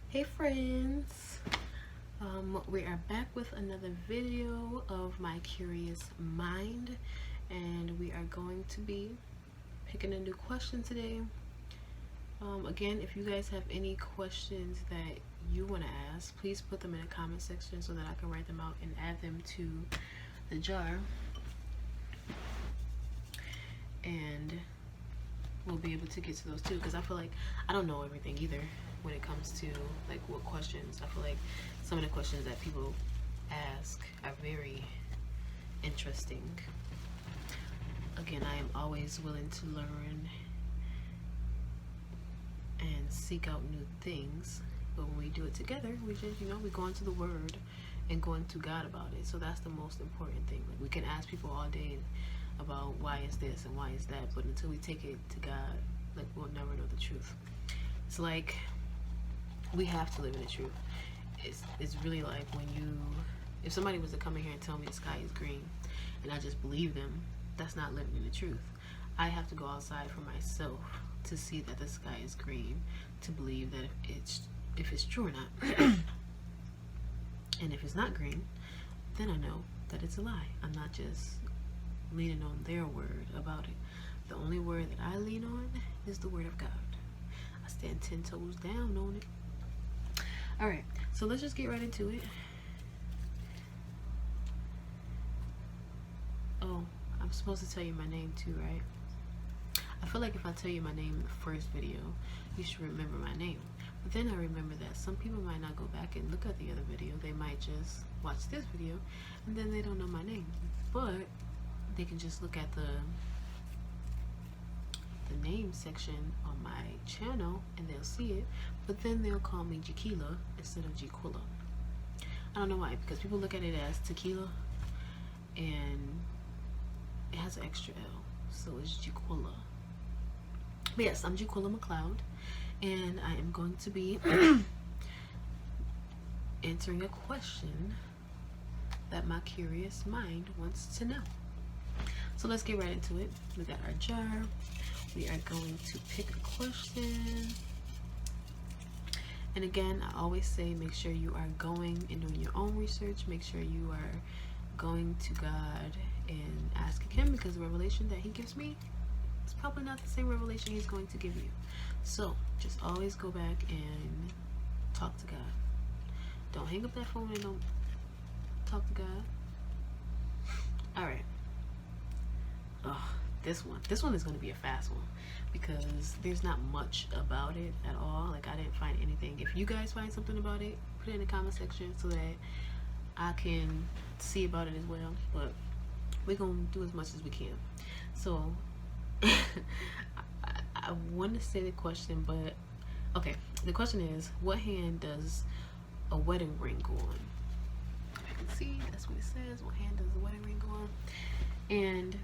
Hey friends, we are back with another video of my curious mind, and we are going to be picking a new question today. Again, if you guys have any questions that you want to ask, please put them in the comment section so that I can write them out and add them to the jar, and we'll be able to get to those too, because I feel like I don't know everything either when it comes to like what questions. I feel like some of the questions that people ask are very interesting. Again, I am always willing to learn and seek out new things, but when we do it together, we just, we go into the Word and go into God about it. So that's the most important thing. Like, we can ask people all day about why is this and why is that, but until we take it to God, like, we'll never know the truth. It's like we have to live in the truth. It's really like if somebody was to come in here and tell me the sky is green and I just believe them, that's not living in the truth. I have to go outside for myself to see that the sky is green, to believe that if it's true or not. And if it's not green, then I know that it's a lie. I'm not just leaning on their word about it. The only word that I lean on is the word of God. I stand 10 toes down on it. Alright, so let's just get right into it. Oh, I'm supposed to tell you my name too, right? I feel like if I tell you my name in the first video, you should remember my name. But then I remember that some people might not go back and look at the other video. They might just watch this video and then they don't know my name. But they can just look at the name section on my channel and they'll see it, but then they'll call me Jaquila instead of Jaquilla. I don't know why, because people look at it as tequila and it has an extra L, so it's Jaquilla. But yes, I'm Jaquilla McLeod, and I am going to be answering a question that my curious mind wants to know. So let's get right into it. We got our jar. We are going to pick a question. And again, I always say make sure you are going and doing your own research. Make sure you are going to God and asking Him, because the revelation that He gives me is probably not the same revelation He's going to give you. So just always go back and talk to God. Don't hang up that phone and don't talk to God. Alright. Oh, this one is going to be a fast one, because there's not much about it at all. Like, I didn't find anything. If you guys find something about it, put it in the comment section so that I can see about it as well. But we're going to do as much as we can. So I want to say the question, but okay, the question is, what hand does a wedding ring go on? If you can see, that's what it says. What hand does the wedding ring go on? And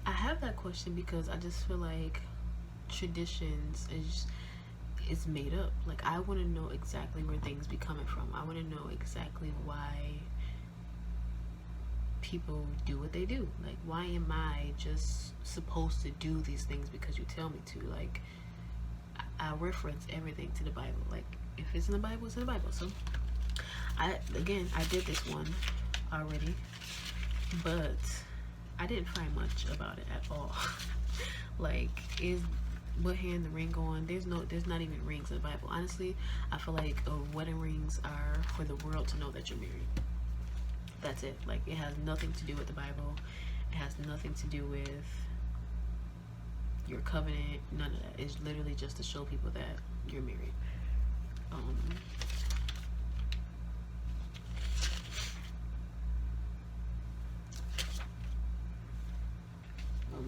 I have that question because I just feel like traditions is made up. Like, I want to know exactly where things be coming from. I want to know exactly why people do what they do. Like, why am I just supposed to do these things because you tell me to? Like, I reference everything to the Bible. Like, if it's in the Bible, it's in the Bible. So I did this one already, but I didn't find much about it at all. Like, what hand the ring go on? There's not even rings in the Bible. Honestly, I feel like wedding rings are for the world to know that you're married. That's it. Like, it has nothing to do with the Bible. It has nothing to do with your covenant. None of that. It's literally just to show people that you're married.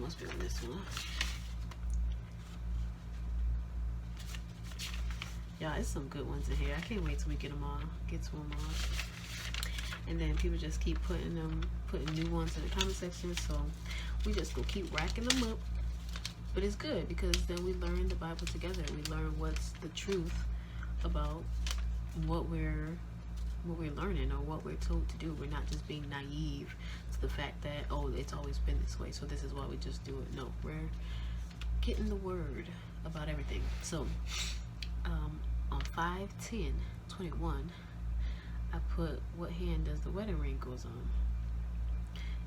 Must be on this one. Yeah, it's some good ones in here. I can't wait till we get them all. Get to them all. And then people just keep putting new ones in the comment section. So we just go keep racking them up. But it's good, because then we learn the Bible together. We learn what's the truth about what we're learning or what we're told to do. We're not just being naive to the fact that, oh, it's always been this way, so this is why we just do it. No, we're getting the word about everything. So on 5:10:21, I put, what hand does the wedding ring goes on?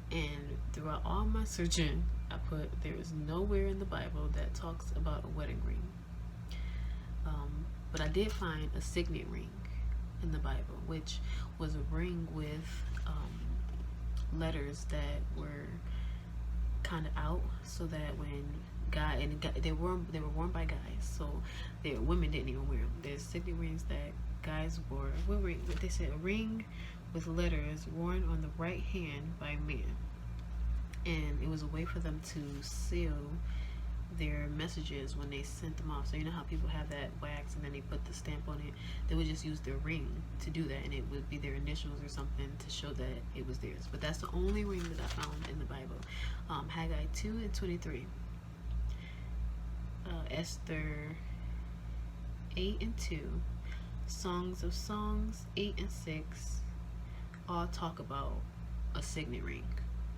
And throughout all my searching, I put, there is nowhere in the Bible that talks about a wedding ring. But I did find a signet ring in the Bible, which was a ring with letters that were kind of out, so that when they were worn by guys, so women didn't even wear them. There's signet rings that guys wore. They said a ring with letters worn on the right hand by men, and it was a way for them to seal their messages when they sent them off. So you know how people have that wax and then they put the stamp on it? They would just use their ring to do that, and it would be their initials or something to show that it was theirs. But that's the only ring that I found in the Bible. Haggai 2:23, Esther 8:2, Songs of Songs 8:6, all talk about a signet ring.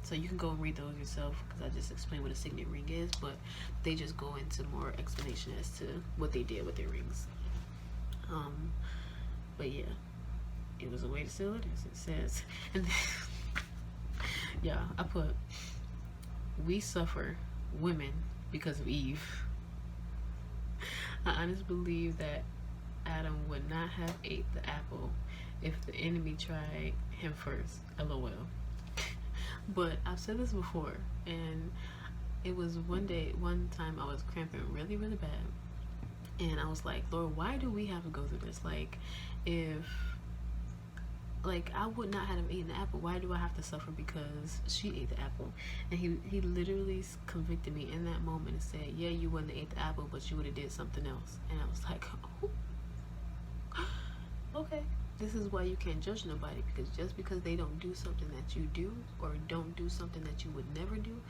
So you can go and read those yourself, because I just explained what a signet ring is, but they just go into more explanation as to what they did with their rings. But yeah, it was a way to seal it, as it says. And then, yeah, I put, we suffer, women, because of Eve. I honestly believe that Adam would not have ate the apple if the enemy tried him first. LOL. But I've said this before, and it was one time I was cramping really, really bad, and I was like, Lord, why do we have to go through this? Like, if, like, I would not have eaten the apple, why do I have to suffer because she ate the apple? And he literally convicted me in that moment and said, yeah, you wouldn't have ate the apple, but you would have did something else. And I was like, oh, okay. This is why you can't judge nobody, because just because they don't do something that you do, or don't do something that you would never do,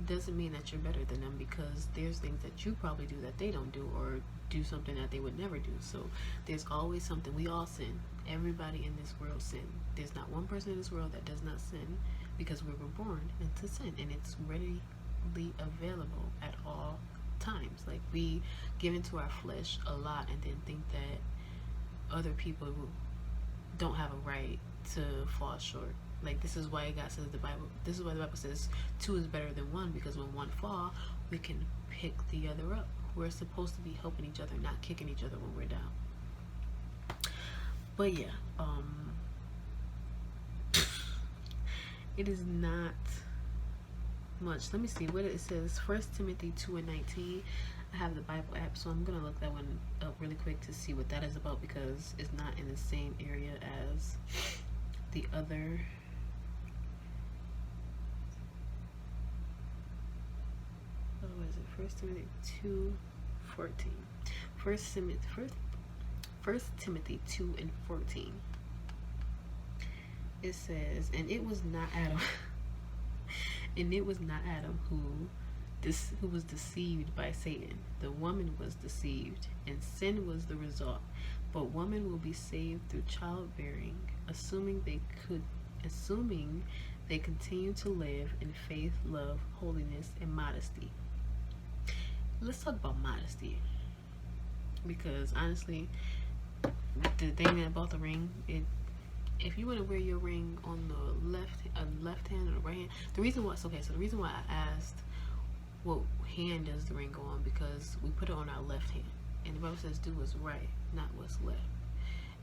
doesn't mean that you're better than them, because there's things that you probably do that they don't do, or do something that they would never do. So there's always something. We all sin. Everybody in this world sin. There's not one person in this world that does not sin, because we were born into sin, and it's readily available at all times. Like, we give into our flesh a lot and then think that other people don't have a right to fall short. Like, this is why God says, this is why the Bible says 2 is better than 1, because when one fall, we can pick the other up. We're supposed to be helping each other, not kicking each other when we're down. But yeah, it is not much. Let me see what it says. 1 Timothy 2:19. I have the Bible app, so I'm gonna look that one up really quick to see what that is about, because it's not in the same area as the other. What is it? 1 Timothy 2:14. 1 Timothy 2:14. It says, and it was not Adam, and it was not Adam who was deceived by Satan. The woman was deceived, and sin was the result. But woman will be saved through childbearing, assuming they continue to live in faith, love, holiness, and modesty. Let's talk about modesty, because honestly, the thing about the ring, if you want to wear your ring on the left hand or the right hand, the reason why I asked what hand does the ring go on, because we put it on our left hand, and the Bible says do what's right, not what's left.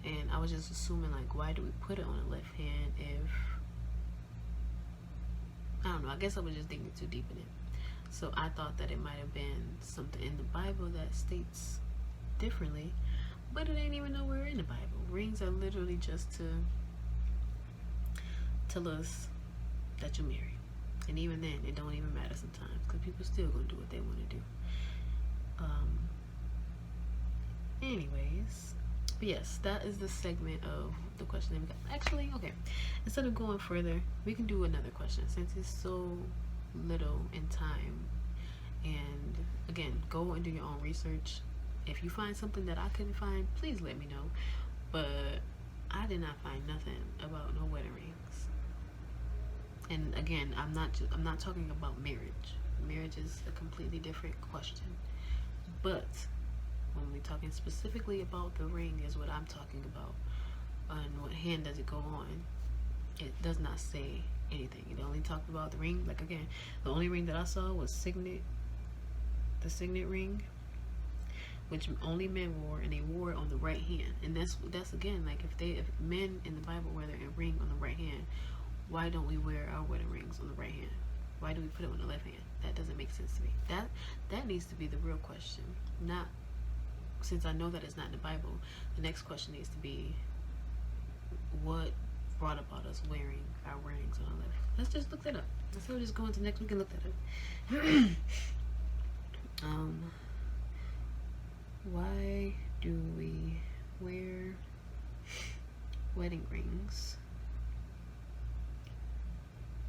And I was just assuming, like, why do we put it on the left hand if, I don't know, I guess I was just digging too deep in it. So I thought that it might have been something in the Bible that states differently, but it ain't even nowhere in the Bible. Rings are literally just to tell us that you're married. And even then, it don't even matter sometimes, because people still gonna do what they want to do. Anyways, but yes, that is the segment of the question that we got. Actually, okay, instead of going further, we can do another question, since it's so little in time. And again, go and do your own research. If you find something that I couldn't find, please let me know. But I did not find nothing about no wedding rings. And again, I'm not talking about marriage. Marriage is a completely different question. But when we're talking specifically about the ring is what I'm talking about. And what hand does it go on? It does not say anything. It only talked about the ring. Like again, the only ring that I saw was the signet ring, which only men wore, and they wore it on the right hand. And that's again, like if men in the Bible wear their ring on the right hand, why don't we wear our wedding rings on the right hand? Why do we put it on the left hand? That doesn't make sense to me. That needs to be the real question. Not, since I know that it's not in the Bible, the next question needs to be, what brought about us wearing our rings on our left? Let's just look that up. Let's just go into next week and look that up. Why do we wear wedding rings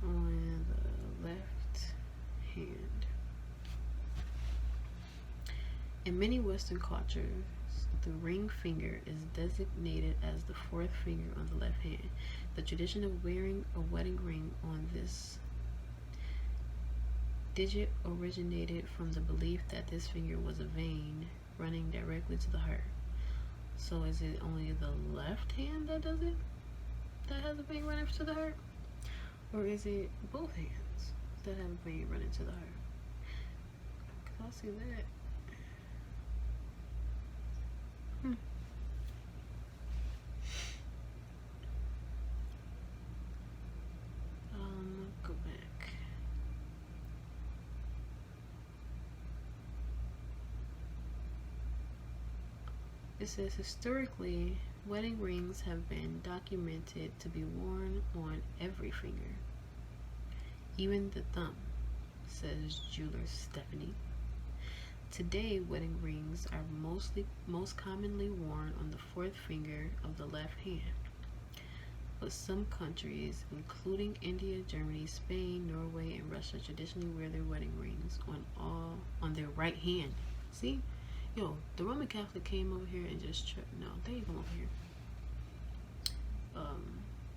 on the left hand? In many Western cultures, the ring finger is designated as the fourth finger on the left hand. The tradition of wearing a wedding ring on this digit originated from the belief that this finger was a vein running directly to the heart. So is it only the left hand that does it? That has a vein running to the heart? Or is it both hands that have a vein running to the heart? Because I see that. Go back. It says historically, wedding rings have been documented to be worn on every finger, even the thumb, says jeweler Stephanie. Today, wedding rings are most commonly worn on the fourth finger of the left hand. But some countries, including India, Germany, Spain, Norway, and Russia, traditionally wear their wedding rings on their right hand. See? Yo, the Roman Catholic came over here and just no, they ain't come over here.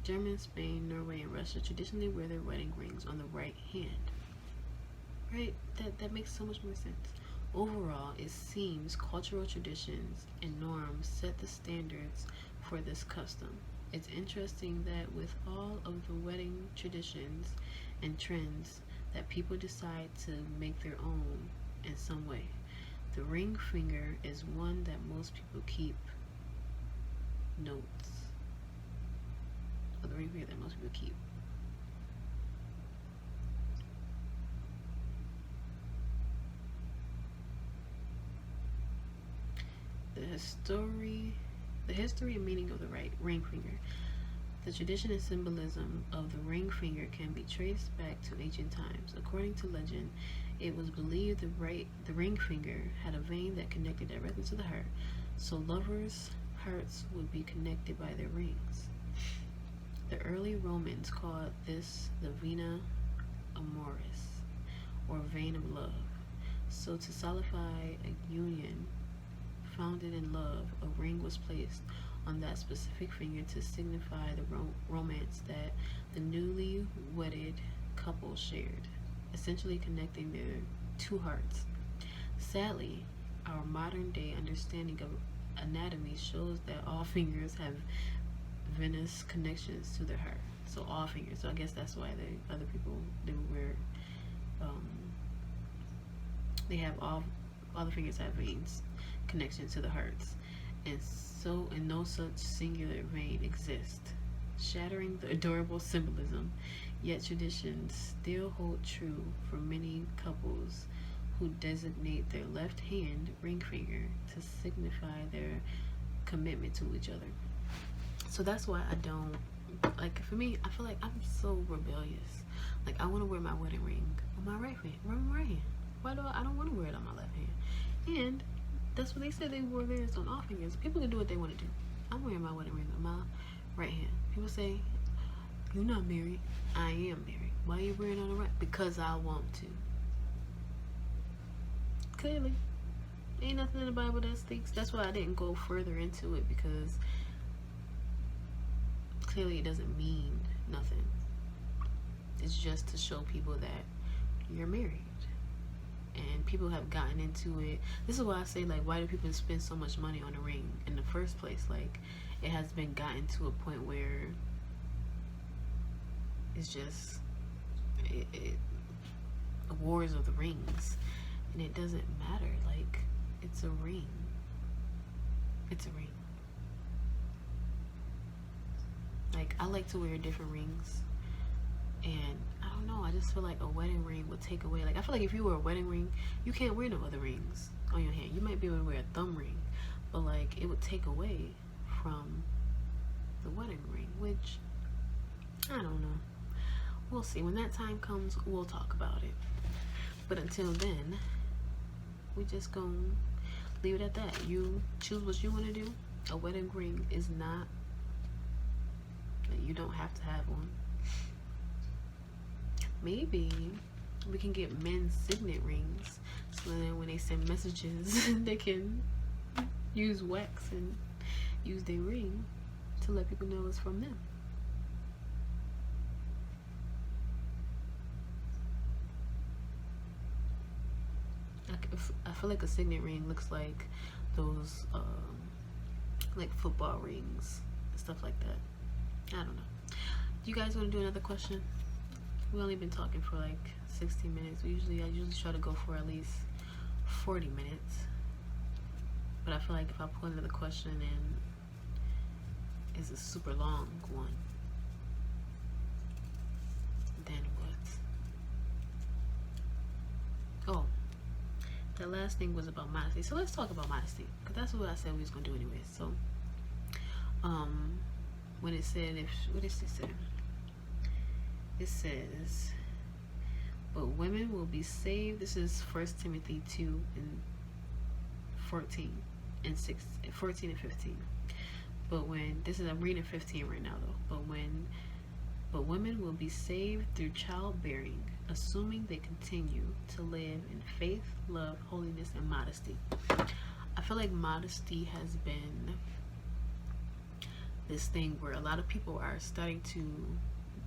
Germany, Spain, Norway, and Russia traditionally wear their wedding rings on the right hand. Right? That makes so much more sense. Overall, it seems cultural traditions and norms set the standards for this custom. It's interesting that with all of the wedding traditions and trends that people decide to make their own in some way, the ring finger is one that most people keep notes. Or the ring finger that most people keep. The history and meaning of the ring finger. The tradition and symbolism of the ring finger can be traced back to ancient times. According to legend, it was believed the ring finger had a vein that connected directly to the heart, so lovers' hearts would be connected by their rings. The early Romans called this the vena amoris, or vein of love. So to solidify a union founded in love, a ring was placed on that specific finger to signify the romance that the newly wedded couple shared, essentially connecting their two hearts. Sadly, our modern day understanding of anatomy shows that all fingers have venous connections to their heart. So all fingers. So I guess that's why other people, they would wear, they have all the fingers have veins connection to the hearts, and no such singular vein exists, shattering the adorable symbolism. Yet traditions still hold true for many couples who designate their left hand ring finger to signify their commitment to each other. So that's why I don't, like, for me, I feel like I'm so rebellious. Like, I want to wear my wedding ring on my right hand. Why do I don't want to wear it on my left hand? And that's what they said, they wore theirs on all fingers. People can do what they want to do. I'm wearing my wedding ring on my right hand. People say, you're not married. I am married. Why are you wearing it on the right? Because I want to. Clearly. Ain't nothing in the Bible that speaks. That's why I didn't go further into it, because clearly it doesn't mean nothing. It's just to show people that you're married. and people have gotten into it. This is why I say, like, why do people spend so much money on a ring in the first place? Like, it has been gotten to a point where it's just wars of the rings, and it doesn't matter. Like, it's a ring. It's a ring. Like, I like to wear different rings, and I don't know, I just feel like a wedding ring would take away. Like, I feel like if you wear a wedding ring, you can't wear no other rings on your hand. You might be able to wear a thumb ring, but like, it would take away from the wedding ring, which I don't know. We'll see. When that time comes, we'll talk about it. But until then, we just gonna leave it at that. You choose what you want to do. A wedding ring is not, you don't have to have one. Maybe we can get men's signet rings, so then when they send messages, they can use wax and use their ring to let people know it's from them. I feel like a signet ring looks like those like football rings and stuff like that. I don't know. Do you guys want to do another question? We've only been talking for like 16 minutes. I usually try to go for at least 40 minutes. But I feel like if I put another question in, it's a super long one. Then what? Oh, the last thing was about modesty. So let's talk about modesty, because that's what I said we was gonna do anyway. So, when it said, what does it say? It says, but women will be saved. This is 1 Timothy 2 and 14 and 14 and 15. But when, this is, I'm reading 15 right now though. But women will be saved through childbearing, assuming they continue to live in faith, love, holiness, and modesty. I feel like modesty has been this thing where a lot of people are starting to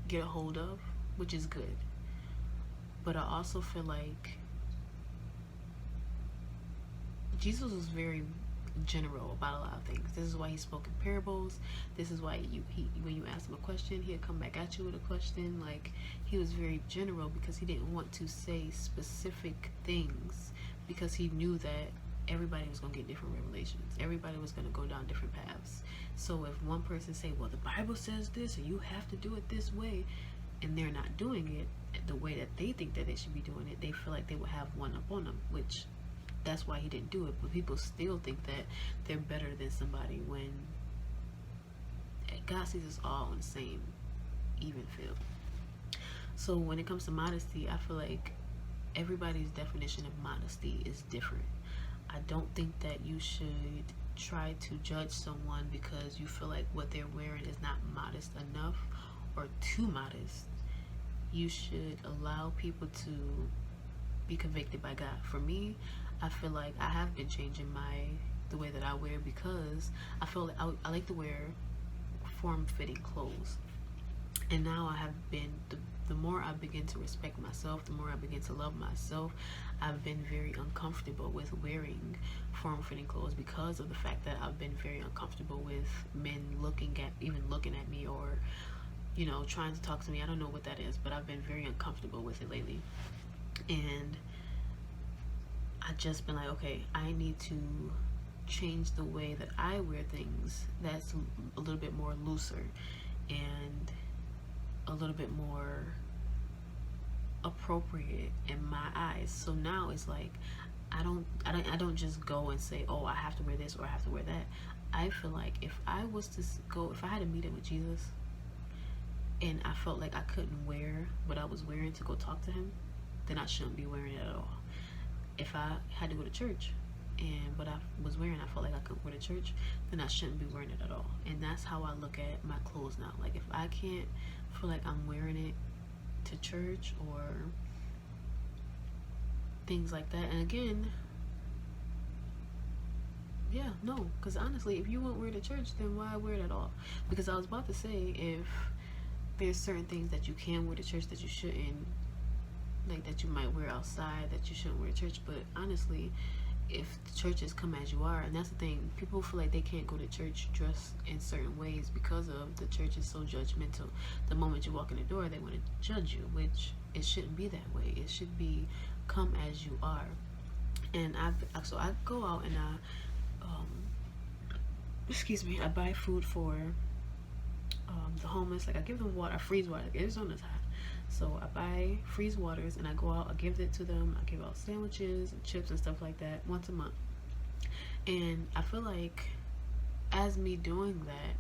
get a hold of, which is good. But I also feel like Jesus was very general about a lot of things. This is why he spoke in parables. This is why when you ask him a question, he'd come back at you with a question. Like, he was very general because he didn't want to say specific things, because he knew that everybody was going to get different revelations. Everybody was going to go down different paths. So if one person say, well, the Bible says this and you have to do it this way, and they're not doing it the way that they think that they should be doing it, they feel like they will have one up on them, which that's why he didn't do it. But people still think that they're better than somebody, when God sees us all in the same even field. So when it comes to modesty, I feel like everybody's definition of modesty is different. I don't think that you should try to judge someone because you feel like what they're wearing is not modest enough or too modest. You should allow people to be convicted by God. For me, I feel like I have been changing the way that I wear, because I feel like I like to wear form-fitting clothes. And now I have been, the more I begin to respect myself, the more I begin to love myself, I've been very uncomfortable with wearing form-fitting clothes, because of the fact that I've been very uncomfortable with men looking at me, or, you know, trying to talk to me. I don't know what that is, but I've been very uncomfortable with it lately. And I just been like, okay, I need to change the way that I wear things that's a little bit more looser and a little bit more appropriate in my eyes. So now it's like I don't just go and say, oh, I have to wear this or I have to wear that. I feel like if I had a meeting with Jesus and I felt like I couldn't wear what I was wearing to go talk to him, then I shouldn't be wearing it at all. If I had to go to church and what I was wearing, I felt like I couldn't wear to church, then I shouldn't be wearing it at all. And that's how I look at my clothes now. Like, if I can't feel like I'm wearing it to church or things like that, and again, yeah, no, because honestly, if you won't wear it to church, then why wear it at all? Because I was about to say, if there's certain things that you can wear to church that you shouldn't, like that you might wear outside that you shouldn't wear at church. But honestly, if the churches come as you are, and that's the thing, people feel like they can't go to church dressed in certain ways because of the church is so judgmental. The moment you walk in the door, they want to judge you, which it shouldn't be that way. It should be come as you are. And I go out and excuse me, I buy food for the homeless. Like I give them water, I freeze water. Arizona's hot, so I buy freeze waters and I go out. I give it to them. I give out sandwiches and chips and stuff like that once a month. And I feel like as me doing that,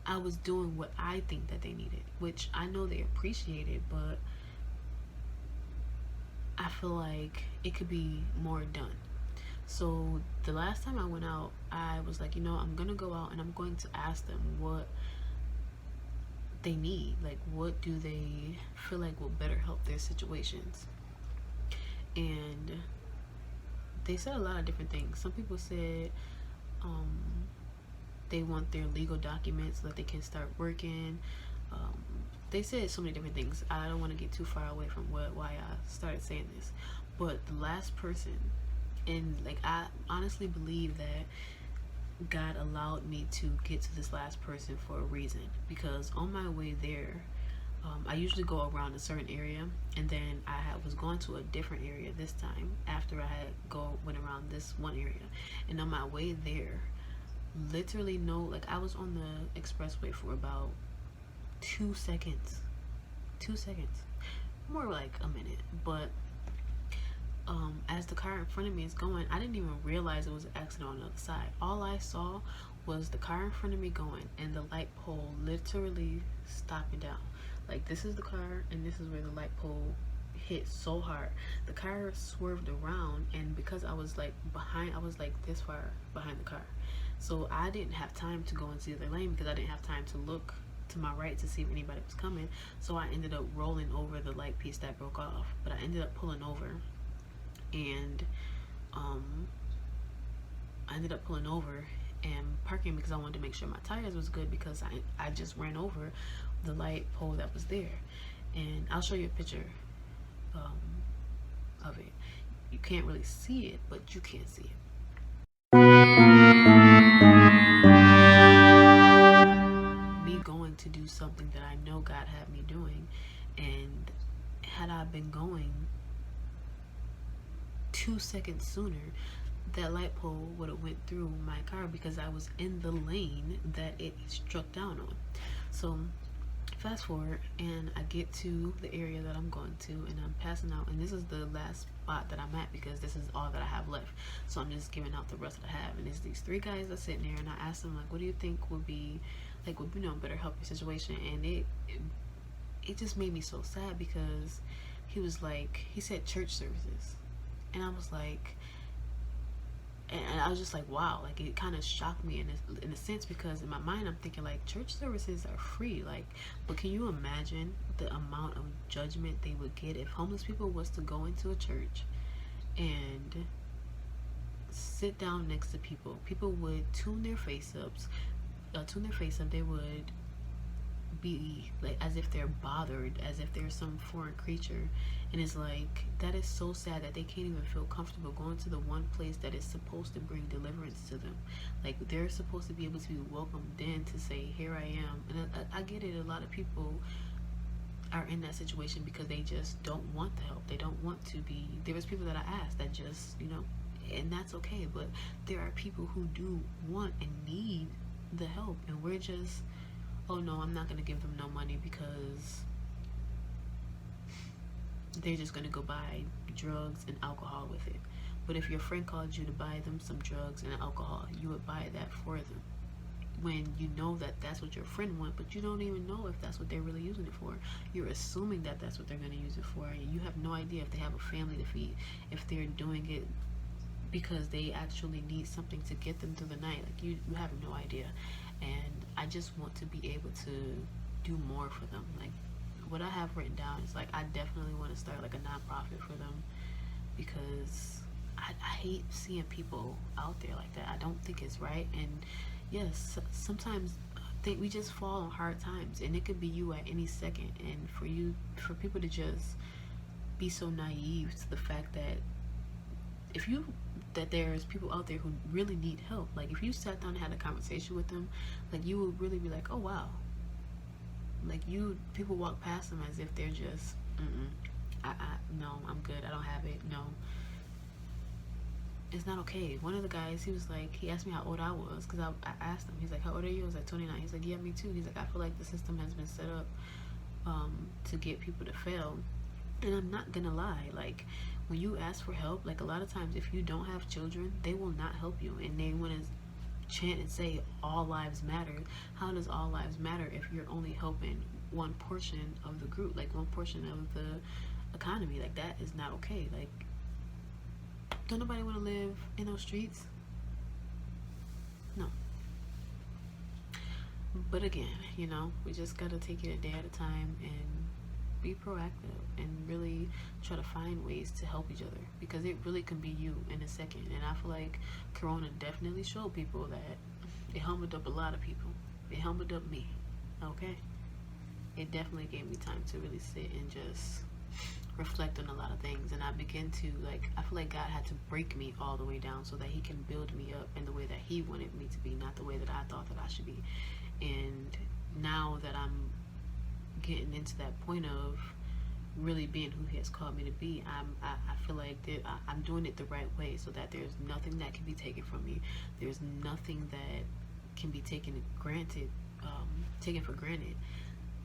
I was doing what I think that they needed, which I know they appreciate it, but I feel like it could be more done. So the last time I went out, I was like, I'm gonna go out and I'm going to ask them what they need. Like, what do they feel like will better help their situations? And they said a lot of different things. Some people said they want their legal documents so that they can start working. They said so many different things. I don't want to get too far away from why I started saying this. But the last person, and like I honestly believe that God allowed me to get to this last person for a reason, because on my way there, I usually go around a certain area, and then was going to a different area this time after I had went around this one area. And on my way there, literally I was on the expressway for about 2 seconds, more like a minute. But as the car in front of me is going, I didn't even realize it was an accident on the other side. All I saw was the car in front of me going and the light pole literally stopping down. Like, this is the car and this is where the light pole hit so hard. The car swerved around, and because I was like this far behind the car, so I didn't have time to go into the other lane because I didn't have time to look to my right to see if anybody was coming. So I ended up rolling over the light piece that broke off. But I ended up pulling over, and parking because I wanted to make sure my tires was good, because I just ran over the light pole that was there. And I'll show you a picture of it. You can't really see it, but you can see it. Me going to do something that I know God had me doing, and had I been going 2 seconds sooner, that light pole would have went through my car because I was in the lane that it struck down on. So fast forward, and I get to the area that I'm going to, and I'm passing out, and this is the last spot that I'm at because this is all that I have left. So I'm just giving out the rest that I have, and there's these 3 guys that sitting there, and I asked them, like, what do you think would be like, would better help your situation? And it just made me so sad, because he said church services, and I was like, and I was just like, wow, like it kind of shocked me in a sense, because in my mind I'm thinking like church services are free, like, but can you imagine the amount of judgment they would get if homeless people was to go into a church and sit down next to people? People would tune their face up. They would be like as if they're bothered, as if they're some foreign creature. And it's like, that is so sad that they can't even feel comfortable going to the one place that is supposed to bring deliverance to them. Like, they're supposed to be able to be welcomed in to say, here I am. And I get it, a lot of people are in that situation because they just don't want the help. They don't want to be. There was people that I asked that just, and that's okay, but there are people who do want and need the help, and we're just, oh no, I'm not going to give them no money because they're just going to go buy drugs and alcohol with it. But if your friend called you to buy them some drugs and alcohol, you would buy that for them, when you know that that's what your friend wants, but you don't even know if that's what they're really using it for. You're assuming that that's what they're going to use it for. You have no idea if they have a family to feed, if they're doing it because they actually need something to get them through the night. Like, you have no idea. And I just want to be able to do more for them. Like, what I have written down is like, I definitely want to start like a nonprofit for them, because I hate seeing people out there like that. I don't think it's right. And yes, sometimes we just fall on hard times, and it could be you at any second. And for people to just be so naive to the fact that that there's people out there who really need help. Like if you sat down and had a conversation with them, like you would really be like, oh wow. Like people walk past them as if they're just, no, I'm good, I don't have it, no. It's not okay. One of the guys, he asked me how old I was, because I asked him, he's like, how old are you? I was like, 29. He's like, yeah, me too. He's like, I feel like the system has been set up to get people to fail. And I'm not gonna lie, like when you ask for help, like a lot of times if you don't have children, they will not help you, and they want to chant and say all lives matter. How does all lives matter if you're only helping one portion of the group, like one portion of the economy? Like that is not okay. Like, don't nobody want to live in those streets? No. But again, you know, we just gotta take it a day at a time and be proactive and really try to find ways to help each other, because it really can be you in a second. And I feel like Corona definitely showed people that it humbled up a lot of people. It humbled up me, okay? It definitely gave me time to really sit and just reflect on a lot of things. And I begin to, like, I feel like God had to break me all the way down so that he can build me up in the way that he wanted me to be, not the way that I thought that I should be. And now that I'm getting into that point of really being who he has called me to be, I feel like that I'm doing it the right way, so that there's nothing that can be taken from me. There's nothing that can be taken for granted.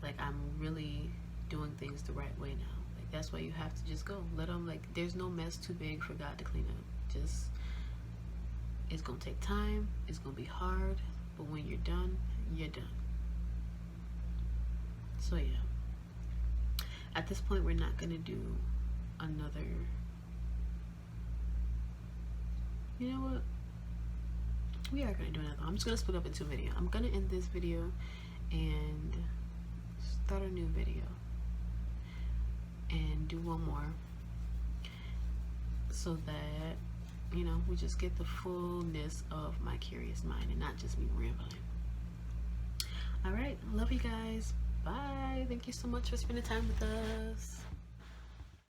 Like, I'm really doing things the right way now. Like, that's why you have to just go. Let them, like, there's no mess too big for God to clean up. Just, it's gonna take time, it's gonna be hard, but when you're done, you're done. So yeah, at this point we're not gonna do another, you know what, we are gonna do another. I'm just gonna split up into a video. I'm gonna end this video and start a new video and do one more, so that, you know, we just get the fullness of my curious mind and not just me rambling. All right, love you guys. Bye. Thank you so much for spending time with us.